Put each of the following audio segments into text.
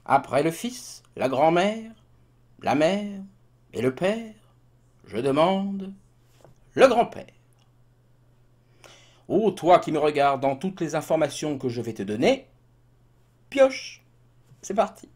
Après le fils, la grand-mère, la mère et le père, je demande le grand-père. Ô toi qui me regardes dans toutes les informations que je vais te donner, pioche. C'est parti.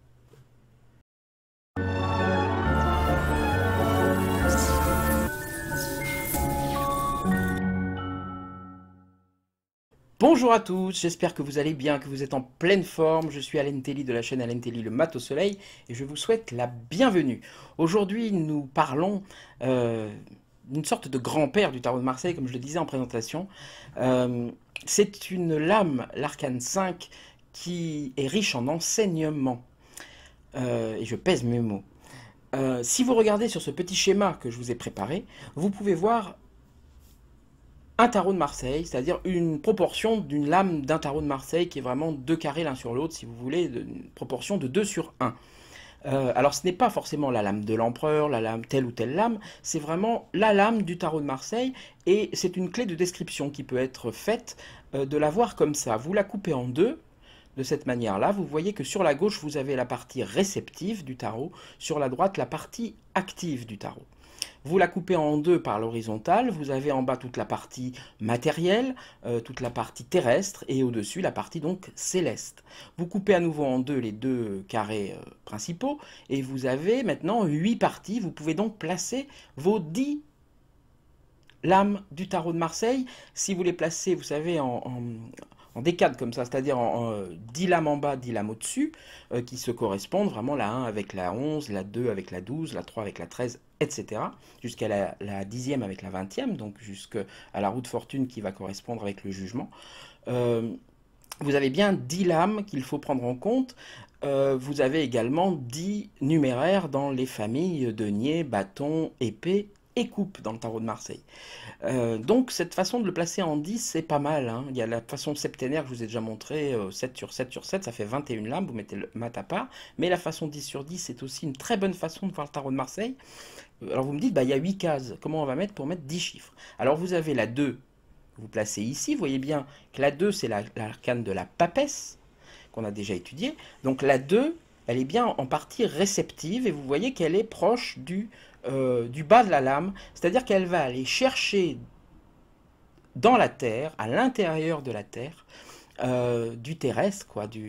Bonjour à tous, j'espère que vous allez bien, que vous êtes en pleine forme. Je suis Alain Telly de la chaîne Alain Telly, le mat au soleil, et je vous souhaite la bienvenue. Aujourd'hui, nous parlons d'une sorte de grand-père du tarot de Marseille, comme je le disais en présentation. C'est une lame, l'arcane 5, qui est riche en enseignements. Et je pèse mes mots. Si vous regardez sur ce petit schéma que je vous ai préparé, vous pouvez voir un tarot de Marseille, c'est-à-dire une proportion d'une lame d'un tarot de Marseille qui est vraiment deux carrés l'un sur l'autre, si vous voulez, une proportion de 2 sur 1. Alors ce n'est pas forcément la lame de l'empereur, la lame telle ou telle lame, c'est vraiment la lame du tarot de Marseille, et c'est une clé de description qui peut être faite de la voir comme ça. Vous la coupez en deux, de cette manière-là, vous voyez que sur la gauche, vous avez la partie réceptive du tarot, sur la droite, la partie active du tarot. Vous la coupez en deux par l'horizontale, vous avez en bas toute la partie matérielle, toute la partie terrestre, et au-dessus la partie donc céleste. Vous coupez à nouveau en deux les deux carrés principaux, et vous avez maintenant 8 parties. Vous pouvez donc placer vos 10 lames du tarot de Marseille. Si vous les placez, vous savez, en décade comme ça, c'est-à-dire en 10 lames en bas, 10 lames au-dessus, qui se correspondent, vraiment la 1 avec la 11, la 2 avec la 12, la 3 avec la 13, etc. Jusqu'à la 10e avec la 20e, donc jusqu'à la roue de fortune qui va correspondre avec le jugement. Vous avez bien 10 lames qu'il faut prendre en compte. Vous avez également 10 numéraires dans les familles denier, bâton, épée et coupe dans le tarot de Marseille. Donc cette façon de le placer en 10, c'est pas mal, hein. Il y a la façon septénaire que je vous ai déjà montré, 7 sur 7 sur 7, ça fait 21 lames, vous mettez le mat à part. Mais la façon 10 sur 10, c'est aussi une très bonne façon de voir le tarot de Marseille. Alors vous me dites, bah, il y a 8 cases, comment on va mettre pour mettre 10 chiffres? Alors vous avez la 2, vous placez ici, vous voyez bien que la 2, c'est l'arcane de la papesse, qu'on a déjà étudié. Donc la 2, elle est bien en partie réceptive, et vous voyez qu'elle est proche du bas de la lame, c'est-à-dire qu'elle va aller chercher dans la terre, à l'intérieur de la terre, du terrestre, quoi, de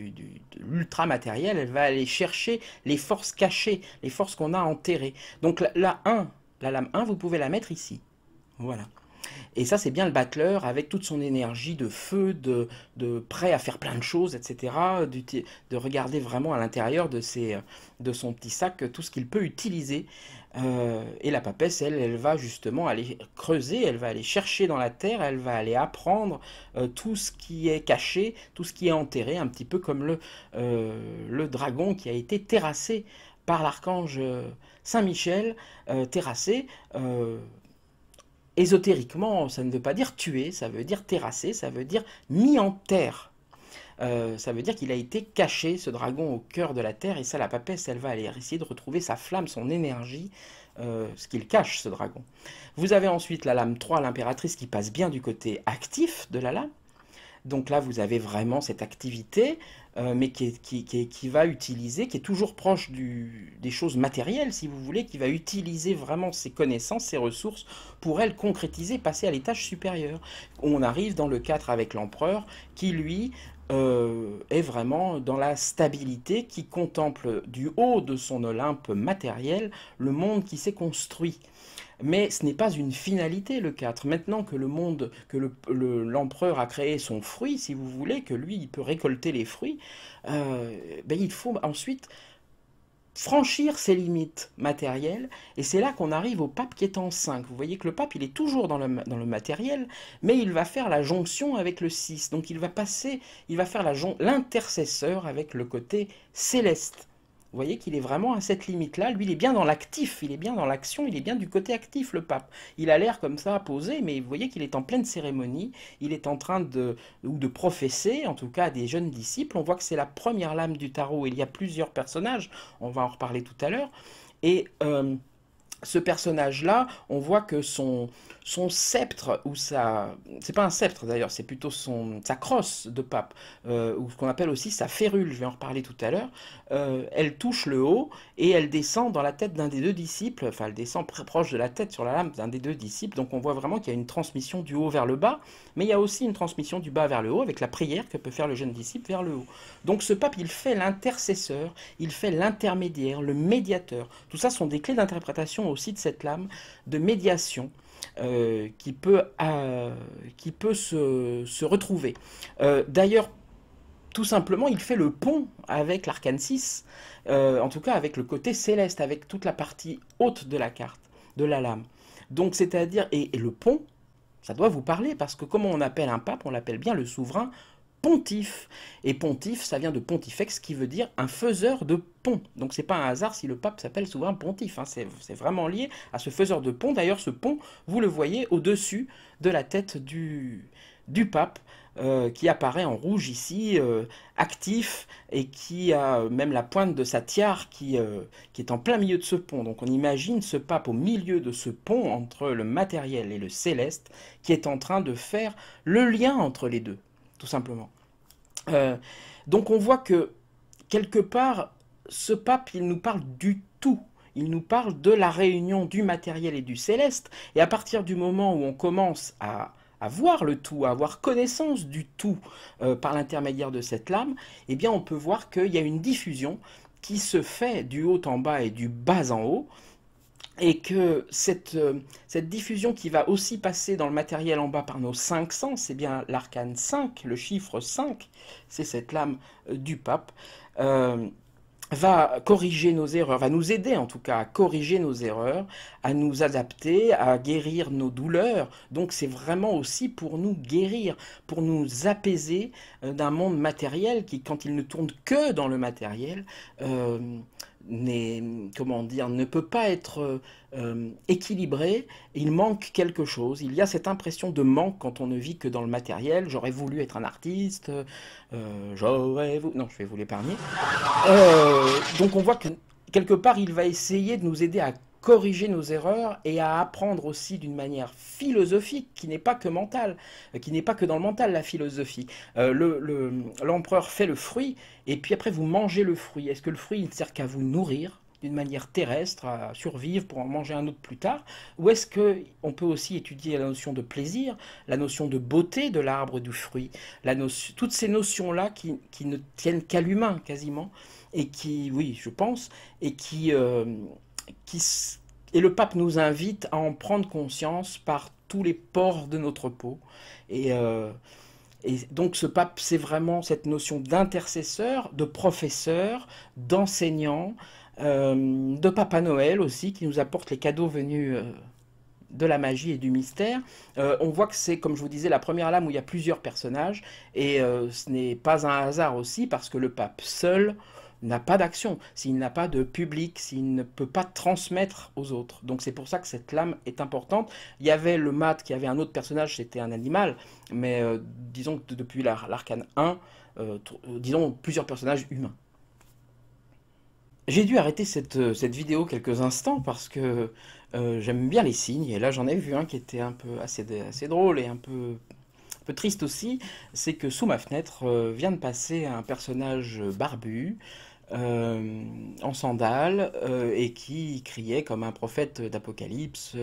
l'ultra-matériel, elle va aller chercher les forces cachées, les forces qu'on a enterrées. Donc la lame 1, vous pouvez la mettre ici. Voilà. Et ça, c'est bien le battleur avec toute son énergie de feu, de prêt à faire plein de choses, etc. De regarder vraiment à l'intérieur de son petit sac tout ce qu'il peut utiliser. Et la papesse, elle va justement aller creuser, elle va aller chercher dans la terre, elle va aller apprendre tout ce qui est caché, tout ce qui est enterré, un petit peu comme le dragon qui a été terrassé par l'archange Saint-Michel, terrassé. Ésotériquement, ça ne veut pas dire tuer, ça veut dire terrasser, ça veut dire mis en terre. Ça veut dire qu'il a été caché, ce dragon, au cœur de la terre, et ça, la papesse, elle va aller essayer de retrouver sa flamme, son énergie, ce qu'il cache, ce dragon. Vous avez ensuite la lame 3, l'impératrice, qui passe bien du côté actif de la lame. Donc là, vous avez vraiment cette activité, mais qui va utiliser, qui est toujours proche des choses matérielles, si vous voulez, qui va utiliser vraiment ses connaissances, ses ressources, pour elle concrétiser, passer à l'étage supérieur. On arrive dans le 4 avec l'empereur, qui lui est vraiment dans la stabilité, qui contemple du haut de son Olympe matériel le monde qui s'est construit. Mais ce n'est pas une finalité, le 4. Maintenant que le monde, que l'empereur a créé son fruit, si vous voulez, que lui, il peut récolter les fruits, ben, il faut ensuite franchir ses limites matérielles, et c'est là qu'on arrive au pape qui est en 5. Vous voyez que le pape, il est toujours dans le matériel, mais il va faire la jonction avec le 6. Donc il va faire l'intercesseur avec le côté céleste. Vous voyez qu'il est vraiment à cette limite-là. Lui, il est bien dans l'actif, il est bien dans l'action, il est bien du côté actif, le pape. Il a l'air comme ça posé, mais vous voyez qu'il est en pleine cérémonie. Il est en train de professer, en tout cas à des jeunes disciples. On voit que c'est la première lame du tarot. Il y a plusieurs personnages, on va en reparler tout à l'heure. Et ce personnage-là, on voit que son sceptre, ou sa... C'est pas un sceptre d'ailleurs, c'est plutôt sa crosse de pape, ou ce qu'on appelle aussi sa férule, je vais en reparler tout à l'heure, elle touche le haut et elle descend dans la tête d'un des deux disciples, enfin elle descend proche de la tête sur la lame d'un des deux disciples, donc on voit vraiment qu'il y a une transmission du haut vers le bas, mais il y a aussi une transmission du bas vers le haut avec la prière que peut faire le jeune disciple vers le haut. Donc ce pape, il fait l'intercesseur, il fait l'intermédiaire, le médiateur. Tout ça sont des clés d'interprétation aussi de cette lame de médiation qui peut se retrouver. D'ailleurs, tout simplement, il fait le pont avec l'arcane 6, en tout cas avec le côté céleste, avec toute la partie haute de la carte, de la lame. Donc, c'est-à-dire, et le pont, ça doit vous parler, parce que comment on appelle un pape, on l'appelle bien le souverain pontife. Et pontife, ça vient de pontifex, qui veut dire un faiseur de pont. Donc c'est pas un hasard si le pape s'appelle souverain pontife, hein. C'est vraiment lié à ce faiseur de pont. D'ailleurs, ce pont, vous le voyez au-dessus de la tête du pape, qui apparaît en rouge ici, actif, et qui a même la pointe de sa tiare qui est en plein milieu de ce pont. Donc on imagine ce pape au milieu de ce pont entre le matériel et le céleste, qui est en train de faire le lien entre les deux, tout simplement. Euh, donc on voit que, quelque part, ce pape, il nous parle du tout. Il nous parle de la réunion du matériel et du céleste. Et à partir du moment où on commence à voir le tout, à avoir connaissance du tout par l'intermédiaire de cette lame, eh bien on peut voir qu'il y a une diffusion qui se fait du haut en bas et du bas en haut, et que cette diffusion qui va aussi passer dans le matériel en bas par nos 5 sens, c'est bien l'arcane 5, le chiffre 5, c'est cette lame du pape, euh, va corriger nos erreurs, va nous aider en tout cas à corriger nos erreurs, à nous adapter, à guérir nos douleurs. Donc c'est vraiment aussi pour nous guérir, pour nous apaiser d'un monde matériel qui, quand il ne tourne que dans le matériel, euh, comment dire, ne peut pas être équilibré. Il manque quelque chose. Il y a cette impression de manque quand on ne vit que dans le matériel. J'aurais voulu être un artiste, j'aurais voulu... Non, je vais vous l'épargner. Donc on voit que quelque part, il va essayer de nous aider à corriger nos erreurs et à apprendre aussi d'une manière philosophique, qui n'est pas que mentale, qui n'est pas que dans le mental, la philosophie. L'empereur fait le fruit, et puis après vous mangez le fruit. Est-ce que le fruit, il ne sert qu'à vous nourrir d'une manière terrestre, à survivre pour en manger un autre plus tard, ou est-ce qu'on peut aussi étudier la notion de plaisir, la notion de beauté de l'arbre du fruit, toutes ces notions-là qui ne tiennent qu'à l'humain quasiment, et qui, oui, je pense, et qui et le pape nous invite à en prendre conscience par tous les pores de notre peau. Et, euh, et donc ce pape, c'est vraiment cette notion d'intercesseur, de professeur, d'enseignant, de Papa Noël aussi, qui nous apporte les cadeaux venus de la magie et du mystère. On voit que c'est, comme je vous disais, la première lame où il y a plusieurs personnages, et ce n'est pas un hasard aussi, parce que le pape seul n'a pas d'action, s'il n'a pas de public, s'il ne peut pas transmettre aux autres. Donc c'est pour ça que cette lame est importante. Il y avait le mat qui avait un autre personnage, c'était un animal, mais disons que depuis l'arcane 1, disons plusieurs personnages humains. J'ai dû arrêter cette vidéo quelques instants parce que j'aime bien les signes, et là j'en ai vu un qui était un peu assez drôle et un peu triste aussi. C'est que sous ma fenêtre vient de passer un personnage barbu, en sandales, et qui criait comme un prophète d'Apocalypse,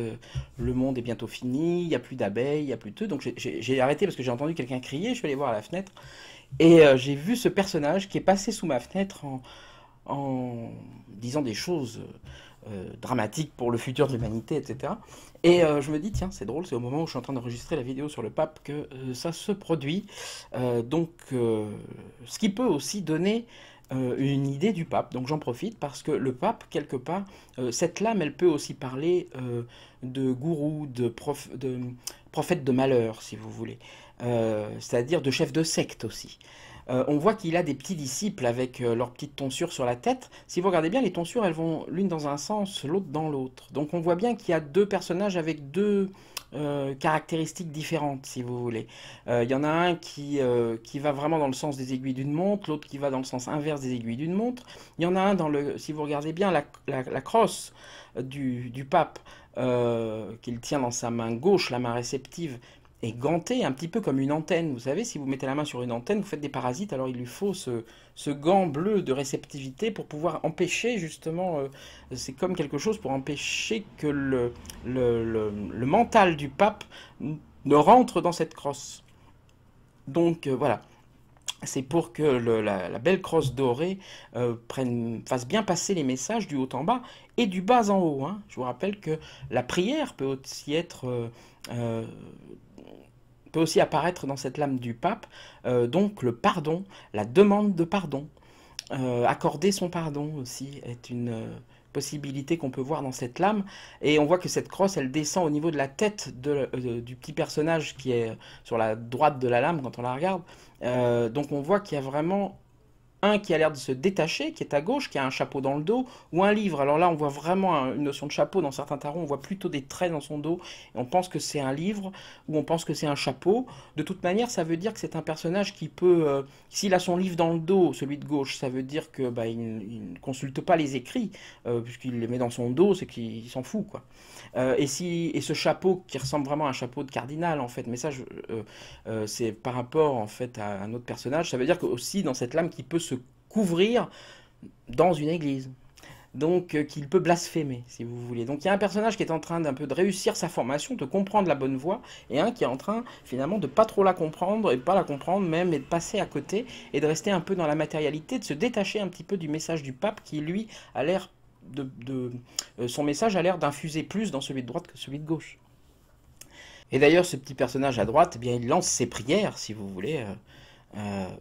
le monde est bientôt fini, il n'y a plus d'abeilles, il n'y a plus de... Donc j'ai arrêté parce que j'ai entendu quelqu'un crier, je suis allé voir à la fenêtre, et j'ai vu ce personnage qui est passé sous ma fenêtre en disant des choses dramatiques pour le futur de l'humanité, etc. Et je me dis, tiens, c'est drôle, c'est au moment où je suis en train d'enregistrer la vidéo sur le pape que ça se produit. Ce qui peut aussi donner une idée du pape. Donc j'en profite parce que le pape, quelque part, cette lame, elle peut aussi parler de gourou, de prophète de malheur, si vous voulez. C'est-à-dire de chef de secte aussi. On voit qu'il a des petits disciples avec leurs petites tonsures sur la tête. Si vous regardez bien, les tonsures, elles vont l'une dans un sens, l'autre dans l'autre. Donc on voit bien qu'il y a deux personnages avec deux caractéristiques différentes, si vous voulez. Il y en a un qui va vraiment dans le sens des aiguilles d'une montre, l'autre qui va dans le sens inverse des aiguilles d'une montre. Il y en a un si vous regardez bien, la crosse du pape qu'il tient dans sa main gauche, la main réceptive, est gantée, un petit peu comme une antenne. Vous savez, si vous mettez la main sur une antenne, vous faites des parasites, alors il lui faut ce gant bleu de réceptivité pour pouvoir empêcher justement, c'est comme quelque chose pour empêcher que le mental du pape ne rentre dans cette crosse. Donc voilà, c'est pour que la belle crosse dorée fasse bien passer les messages du haut en bas et du bas en haut, hein. Je vous rappelle que la prière euh, peut aussi apparaître dans cette lame du pape, donc le pardon, la demande de pardon. Accorder son pardon aussi est une possibilité qu'on peut voir dans cette lame. Et on voit que cette crosse, elle descend au niveau de la tête du petit personnage qui est sur la droite de la lame quand on la regarde. Donc on voit qu'il y a vraiment un qui a l'air de se détacher, qui est à gauche, qui a un chapeau dans le dos, ou un livre. Alors là, on voit vraiment une notion de chapeau. Dans certains tarots, on voit plutôt des traits dans son dos, et on pense que c'est un livre, ou on pense que c'est un chapeau. De toute manière, ça veut dire que c'est un personnage qui peut... s'il a son livre dans le dos, celui de gauche, ça veut dire que bah, il ne consulte pas les écrits, puisqu'il les met dans son dos, c'est qu'il s'en fout, quoi. Et ce chapeau qui ressemble vraiment à un chapeau de cardinal, en fait, mais ça, c'est par rapport en fait à un autre personnage. Ça veut dire que aussi dans cette lame qui peut se couvrir dans une église. Donc qu'il peut blasphémer, si vous voulez. Donc il y a un personnage qui est en train d'un peu de réussir sa formation, de comprendre la bonne voie, et un qui est en train finalement de pas trop la comprendre, et pas la comprendre même, et de passer à côté, et de rester un peu dans la matérialité, de se détacher un petit peu du message du pape qui lui a l'air son message a l'air d'infuser plus dans celui de droite que celui de gauche. Et d'ailleurs, ce petit personnage à droite, eh bien, il lance ses prières, si vous voulez,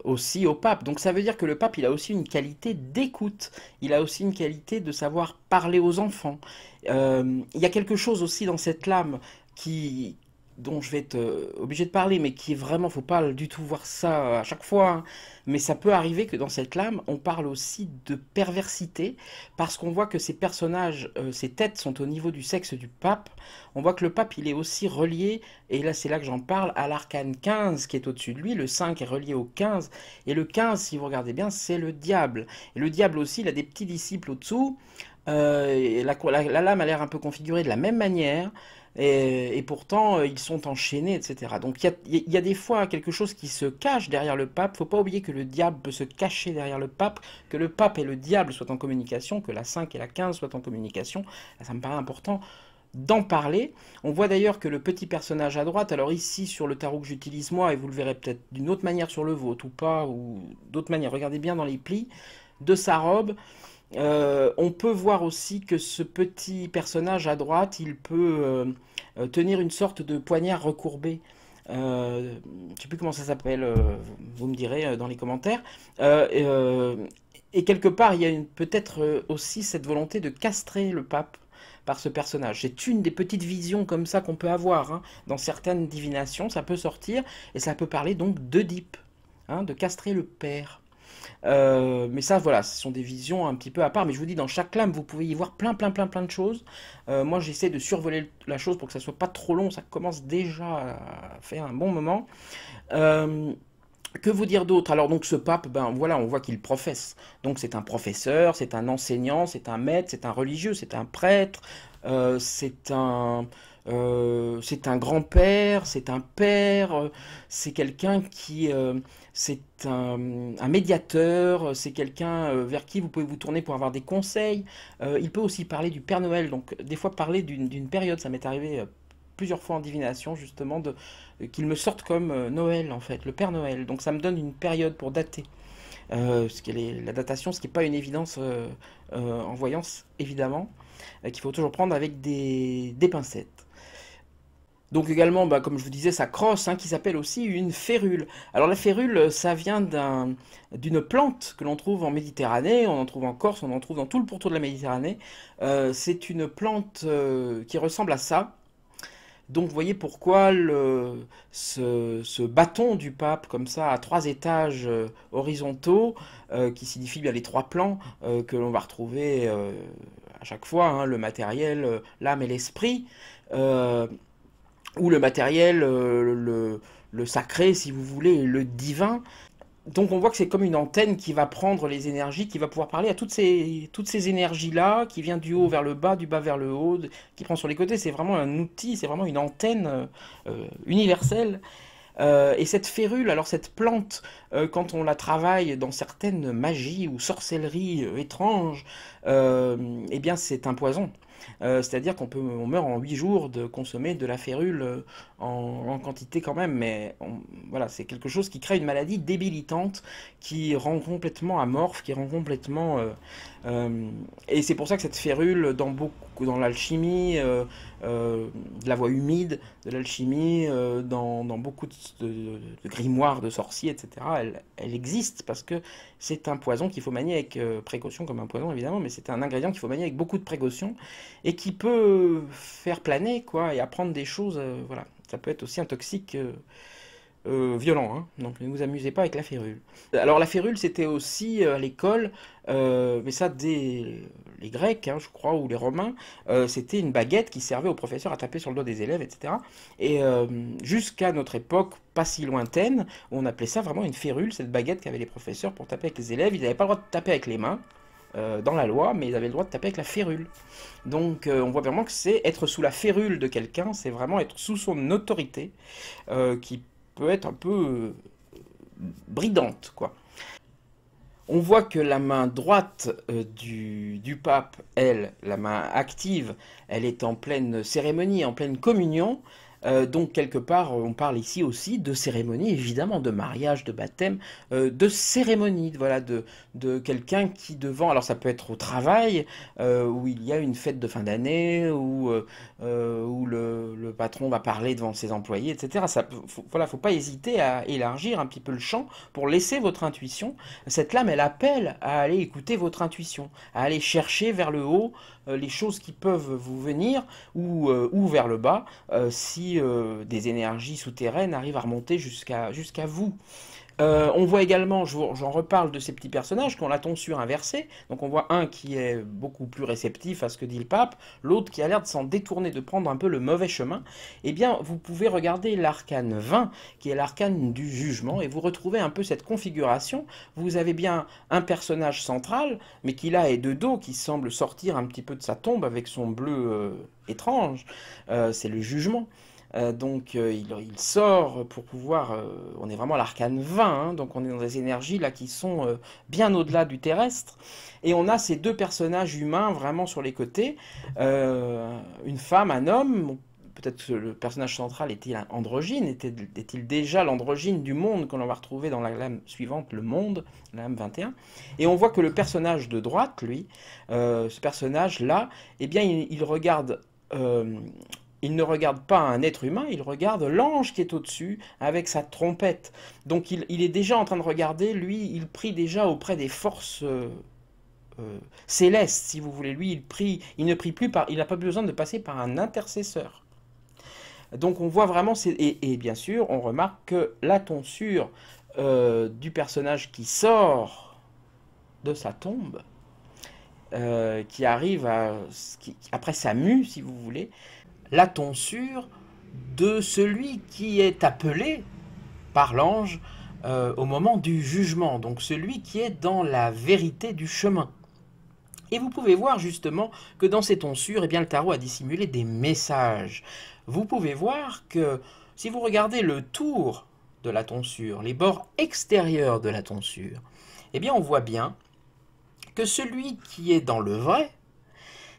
aussi au pape. Donc ça veut dire que le pape, il a aussi une qualité d'écoute. Il a aussi une qualité de savoir parler aux enfants. Il y a quelque chose aussi dans cette lame qui, dont je vais être obligé de parler, mais qui est vraiment, faut pas du tout voir ça à chaque fois, hein. Mais ça peut arriver que dans cette lame, on parle aussi de perversité, parce qu'on voit que ces personnages, ces têtes sont au niveau du sexe du pape. On voit que le pape, il est aussi relié, et là c'est là que j'en parle, à l'arcane 15 qui est au-dessus de lui. Le 5 est relié au 15, et le 15, si vous regardez bien, c'est le diable. Et le diable aussi, il a des petits disciples au-dessous. Et la lame a l'air un peu configurée de la même manière. Et pourtant, ils sont enchaînés, etc. Donc il y a des fois quelque chose qui se cache derrière le pape. Faut pas oublier que le diable peut se cacher derrière le pape, que le pape et le diable soient en communication, que la 5 et la 15 soient en communication. Ça me paraît important d'en parler. On voit d'ailleurs que le petit personnage à droite, alors ici sur le tarot que j'utilise moi, et vous le verrez peut-être d'une autre manière sur le vôtre ou pas, ou d'autres manières, regardez bien dans les plis de sa robe. On peut voir aussi que ce petit personnage à droite, il peut tenir une sorte de poignard recourbé. Je ne sais plus comment ça s'appelle, vous me direz dans les commentaires. Et quelque part, il y a peut-être aussi cette volonté de castrer le pape par ce personnage. C'est une des petites visions comme ça qu'on peut avoir, hein. Dans certaines divinations, ça peut sortir, et ça peut parler donc d'Œdipe, hein, de castrer le père. Mais ça, voilà, ce sont des visions un petit peu à part. Mais je vous dis, dans chaque lame, vous pouvez y voir plein de choses. Moi, j'essaie de survoler la chose pour que ça soit pas trop long. Ça commence déjà à faire un bon moment. Euh, que vous dire d'autre? Alors donc ce pape, ben voilà, on voit qu'il professe. Donc c'est un professeur, c'est un enseignant, c'est un maître, c'est un religieux, c'est un prêtre, euh, c'est un, c'est un grand-père, c'est un père, c'est quelqu'un qui, c'est un médiateur, c'est quelqu'un vers qui vous pouvez vous tourner pour avoir des conseils. Il peut aussi parler du Père Noël, donc des fois parler d'une période, ça m'est arrivé plusieurs fois en divination justement qu'il me sorte comme Noël en fait, le Père Noël. Donc ça me donne une période pour dater. La datation, ce qui n'est pas une évidence en voyance évidemment, qu'il faut toujours prendre avec des pincettes. Donc également, bah, comme je vous disais, ça crosse, hein, qui s'appelle aussi une férule. Alors la férule, ça vient d'une plante que l'on trouve en Méditerranée, on en trouve en Corse, on en trouve dans tout le pourtour de la Méditerranée. C'est une plante qui ressemble à ça. Donc vous voyez pourquoi ce bâton du pape, comme ça, à trois étages horizontaux, qui signifie bien les trois plans que l'on va retrouver à chaque fois, hein, le matériel, l'âme et l'esprit. ou le matériel, le sacré, si vous voulez, le divin. Donc on voit que c'est comme une antenne qui va prendre les énergies, qui va pouvoir parler à toutes ces énergies-là, qui vient du haut vers le bas, du bas vers le haut, qui prend sur les côtés. C'est vraiment un outil, c'est vraiment une antenne universelle. Et cette férule, alors cette plante, quand on la travaille dans certaines magies ou sorcelleries étranges, eh bien c'est un poison. C'est-à-dire on meurt en 8 jours de consommer de la férule en quantité quand même, mais voilà, c'est quelque chose qui crée une maladie débilitante, qui rend complètement amorphe, qui rend complètement... et c'est pour ça que cette férule, dans l'alchimie, de la voie humide, de l'alchimie, dans beaucoup de grimoires de sorciers, etc., elle existe parce que c'est un poison qu'il faut manier avec précaution, comme un poison évidemment, mais c'est un ingrédient qu'il faut manier avec beaucoup de précaution et qui peut faire planer, quoi, et apprendre des choses, voilà. Ça peut être aussi un toxique violent, hein. Donc ne vous amusez pas avec la férule. Alors la férule, c'était aussi à l'école, mais ça dès les Grecs, hein, je crois, ou les Romains, c'était une baguette qui servait aux professeurs à taper sur le dos des élèves, etc. Et jusqu'à notre époque pas si lointaine, on appelait ça vraiment une férule, cette baguette qu'avaient les professeurs pour taper avec les élèves. Ils n'avaient pas le droit de taper avec les mains, dans la loi, mais ils avaient le droit de taper avec la férule. Donc on voit vraiment que c'est être sous la férule de quelqu'un, c'est vraiment être sous son autorité, qui peut être un peu bridante, quoi. On voit que la main droite du pape, elle, la main active, elle est en pleine cérémonie, en pleine communion. Donc quelque part, on parle ici aussi de cérémonie, évidemment, de mariage, de baptême, de cérémonie, voilà, de quelqu'un qui devant, alors ça peut être au travail, où il y a une fête de fin d'année, où le patron va parler devant ses employés, etc. Voilà, faut pas hésiter à élargir un petit peu le champ pour laisser votre intuition. Cette lame, elle appelle à aller écouter votre intuition, à aller chercher vers le haut les choses qui peuvent vous venir ou vers le bas si des énergies souterraines arrivent à remonter jusqu'à vous. On voit également, j'en reparle de ces petits personnages qui ont la tonsure inversée. Donc on voit un qui est beaucoup plus réceptif à ce que dit le pape, l'autre qui a l'air de s'en détourner, de prendre un peu le mauvais chemin. Eh bien, vous pouvez regarder l'arcane 20, qui est l'arcane du jugement, et vous retrouvez un peu cette configuration. Vous avez bien un personnage central, mais qui là est de dos, qui semble sortir un petit peu de sa tombe avec son bleu étrange. C'est le jugement. Donc il sort pour pouvoir... on est vraiment à l'arcane 20, hein, donc on est dans des énergies là qui sont bien au-delà du terrestre. Et on a ces deux personnages humains vraiment sur les côtés. Une femme, un homme. Bon, peut-être que le personnage central est-il androgyne, est-il déjà l'androgyne du monde que l'on va retrouver dans la lame suivante, le monde, la lame 21. Et on voit que le personnage de droite, lui, ce personnage-là, eh bien il regarde... il ne regarde pas un être humain, il regarde l'ange qui est au-dessus avec sa trompette. Donc il est déjà en train de regarder, lui, il prie déjà auprès des forces célestes, si vous voulez. Lui, il ne prie plus il n'a pas besoin de passer par un intercesseur. Donc on voit vraiment, et bien sûr, on remarque que la tonsure du personnage qui sort de sa tombe, qui arrive après sa mue, si vous voulez, la tonsure de celui qui est appelé par l'ange au moment du jugement, donc celui qui est dans la vérité du chemin. Et vous pouvez voir justement que dans ces tonsures, eh bien, le tarot a dissimulé des messages. Vous pouvez voir que si vous regardez le tour de la tonsure, les bords extérieurs de la tonsure, eh bien on voit bien que celui qui est dans le vrai,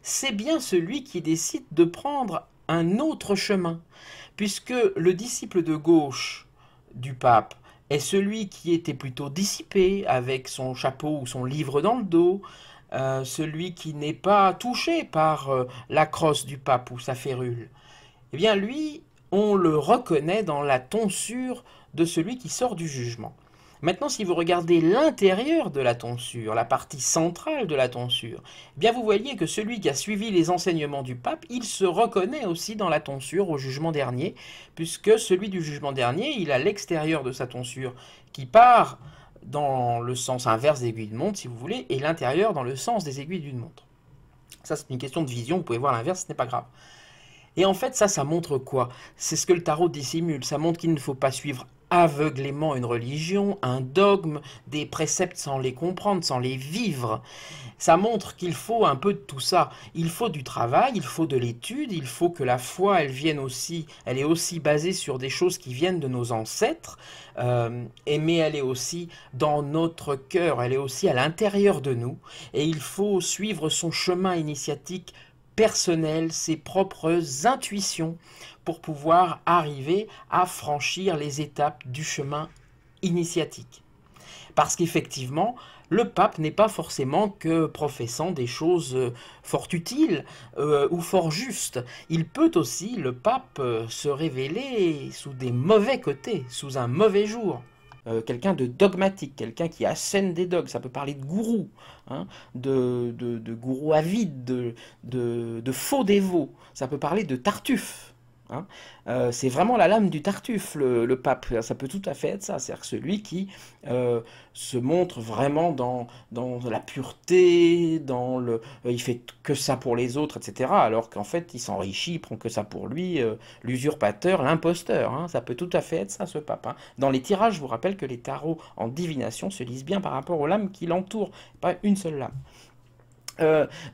c'est bien celui qui décide de prendre un autre chemin, puisque le disciple de gauche du pape est celui qui était plutôt dissipé, avec son chapeau ou son livre dans le dos, celui qui n'est pas touché par la crosse du pape ou sa férule. Eh bien lui, on le reconnaît dans la tonsure de celui qui sort du jugement. Maintenant, si vous regardez l'intérieur de la tonsure, la partie centrale de la tonsure, eh bien vous voyez que celui qui a suivi les enseignements du pape, il se reconnaît aussi dans la tonsure au jugement dernier, puisque celui du jugement dernier, il a l'extérieur de sa tonsure qui part dans le sens inverse des aiguilles d'une montre, si vous voulez, et l'intérieur dans le sens des aiguilles d'une montre. Ça, c'est une question de vision, vous pouvez voir l'inverse, ce n'est pas grave. Et en fait, ça montre quoi? C'est ce que le tarot dissimule. Ça montre qu'il ne faut pas suivre aveuglément une religion, un dogme, des préceptes sans les comprendre, sans les vivre. Ça montre qu'il faut un peu de tout ça. Il faut du travail, il faut de l'étude, il faut que la foi, elle est aussi basée sur des choses qui viennent de nos ancêtres, mais elle est aussi dans notre cœur, elle est aussi à l'intérieur de nous, et il faut suivre son chemin initiatique personnel, ses propres intuitions, pour pouvoir arriver à franchir les étapes du chemin initiatique. Parce qu'effectivement, le pape n'est pas forcément que professant des choses fort utiles ou fort justes. Il peut aussi, le pape, se révéler sous des mauvais côtés, sous un mauvais jour. Quelqu'un de dogmatique, quelqu'un qui assène des dogmes. Ça peut parler de gourou, hein, de gourou avide, de faux dévots. Ça peut parler de tartuffe. Hein. C'est vraiment la lame du tartuffe, le pape. Ça peut tout à fait être ça. C'est-à-dire celui qui se montre vraiment dans la pureté, il fait que ça pour les autres, etc. Alors qu'en fait, il s'enrichit, il prend que ça pour lui, l'usurpateur, l'imposteur. Hein. Ça peut tout à fait être ça, ce pape. Hein. Dans les tirages, je vous rappelle que les tarots en divination se lisent bien par rapport aux lames qui l'entourent, pas une seule lame.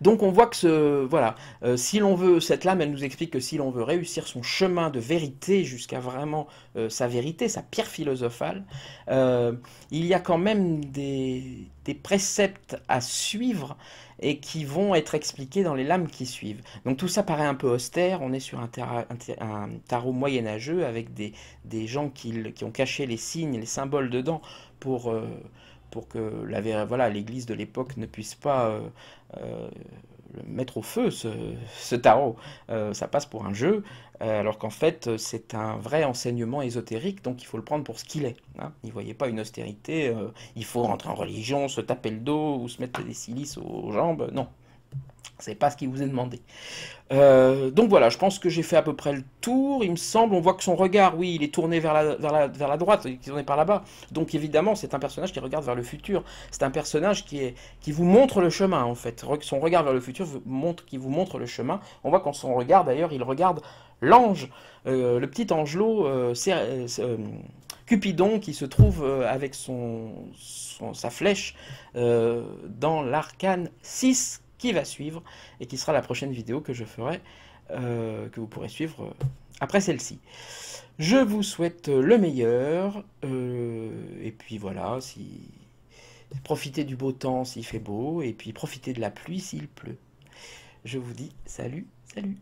Donc on voit que voilà, si l'on veut, cette lame, elle nous explique que si l'on veut réussir son chemin de vérité jusqu'à vraiment sa vérité, sa pierre philosophale, il y a quand même des préceptes à suivre et qui vont être expliqués dans les lames qui suivent. Donc tout ça paraît un peu austère, on est sur un tarot moyenâgeux avec des gens qui ont caché les signes, les symboles dedans pour... pour que voilà, l'Église de l'époque ne puisse pas le mettre au feu, ce tarot. Ça passe pour un jeu, alors qu'en fait, c'est un vrai enseignement ésotérique, donc il faut le prendre pour ce qu'il est. Hein. N'y voyez pas une austérité, il faut rentrer en religion, se taper le dos ou se mettre des silices aux jambes. Non, c'est pas ce qui vous est demandé. Donc voilà, je pense que j'ai fait à peu près le tour, il me semble. On voit que son regard, oui, il est tourné vers la droite, il est tourné par là-bas. Donc évidemment, c'est un personnage qui regarde vers le futur. C'est un personnage qui vous montre le chemin, en fait. Son regard vers le futur qui vous montre le chemin. On voit qu'en son regard, d'ailleurs, il regarde l'ange, le petit angelot, Cupidon, qui se trouve avec sa flèche dans l'arcane 6 qui va suivre et qui sera la prochaine vidéo que je ferai, que vous pourrez suivre après celle-ci. Je vous souhaite le meilleur, et puis voilà, profitez du beau temps s'il fait beau, et puis profitez de la pluie s'il pleut. Je vous dis salut, salut.